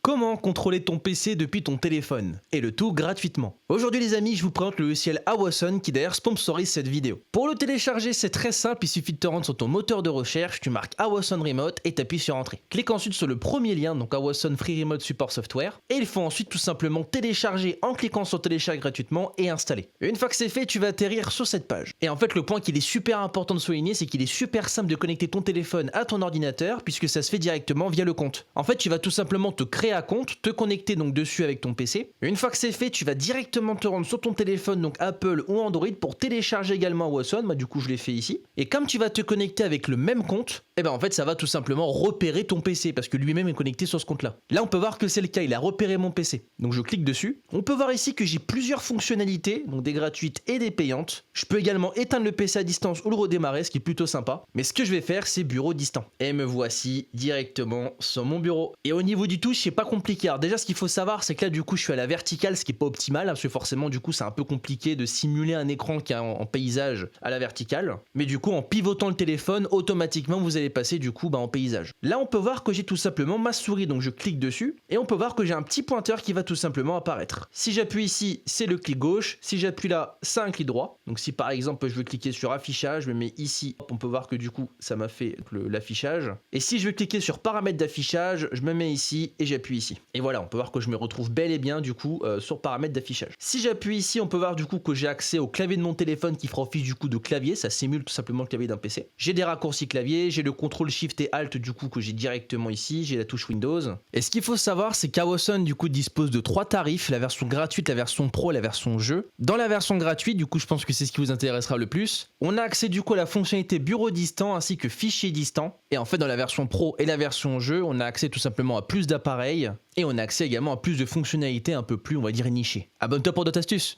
Comment contrôler ton PC depuis ton téléphone? Et le tout gratuitement. Aujourd'hui les amis, je vous présente le logiciel Awesome qui d'ailleurs sponsorise cette vidéo. Pour le télécharger, c'est très simple, il suffit de te rendre sur ton moteur de recherche, tu marques Awesome Remote et tu appuies sur Entrée. Clique ensuite sur le premier lien, donc Awesome Free Remote Support Software, et il faut ensuite tout simplement télécharger en cliquant sur télécharger gratuitement et installer. Une fois que c'est fait, tu vas atterrir sur cette page. Et en fait, le point qu'il est super important de souligner, c'est qu'il est super simple de connecter ton téléphone à ton ordinateur puisque ça se fait directement via le compte. En fait, tu vas tout simplement te créer un compte, te connecter donc dessus avec ton PC. Une fois que c'est fait, tu vas directement te rendre sur ton téléphone, donc Apple ou Android, pour télécharger également Awesome. Moi, du coup, je l'ai fait ici. Et comme tu vas te connecter avec le même compte, et ben en fait, ça va tout simplement repérer ton PC parce que lui-même est connecté sur ce compte-là. Là, on peut voir que c'est le cas, il a repéré mon PC. Donc, je clique dessus. On peut voir ici que j'ai plusieurs fonctionnalités, donc des gratuites et des payantes. Je peux également éteindre le PC à distance ou le redémarrer, ce qui est plutôt sympa. Mais ce que je vais faire, c'est bureau distant. Et me voici directement sur mon bureau. Et au niveau du touch, c'est pas compliqué. Alors déjà, ce qu'il faut savoir, c'est que là, du coup, je suis à la verticale, ce qui est pas optimal, parce que forcément, du coup, c'est un peu compliqué de simuler un écran qui est en paysage à la verticale. Mais du coup, en pivotant le téléphone, automatiquement, vous allez passer du coup en paysage. Là, on peut voir que j'ai tout simplement ma souris, donc je clique dessus, et on peut voir que j'ai un petit pointeur qui va tout simplement apparaître. Si j'appuie ici, c'est le clic gauche. Si j'appuie là, c'est un clic droit. Donc si par exemple, je veux cliquer sur affichage, je me mets ici, hop, on peut voir que du coup, ça m'a fait l'affichage. Et si je veux cliquer sur paramètres d'affichage, je me mets ici et j'appuie ici. Et voilà, on peut voir que je me retrouve bel et bien du coup sur paramètres d'affichage. Si j'appuie ici, on peut voir du coup que j'ai accès au clavier de mon téléphone qui fera office du coup de clavier, ça simule tout simplement le clavier d'un PC. J'ai des raccourcis clavier, j'ai le contrôle Shift et Alt du coup que j'ai directement ici, j'ai la touche Windows. Et ce qu'il faut savoir, c'est qu'Awesome du coup dispose de 3 tarifs, la version gratuite, la version pro et la version jeu. Dans la version gratuite, du coup je pense que c'est ce qui vous intéressera le plus, on a accès du coup à la fonctionnalité bureau distant ainsi que fichier distant. Et en fait dans la version pro et la version jeu, on a accès tout simplement à plus d'appareils et on a accès également à plus de fonctionnalités un peu plus, on va dire, nichées. Abonne-toi pour d'autres astuces.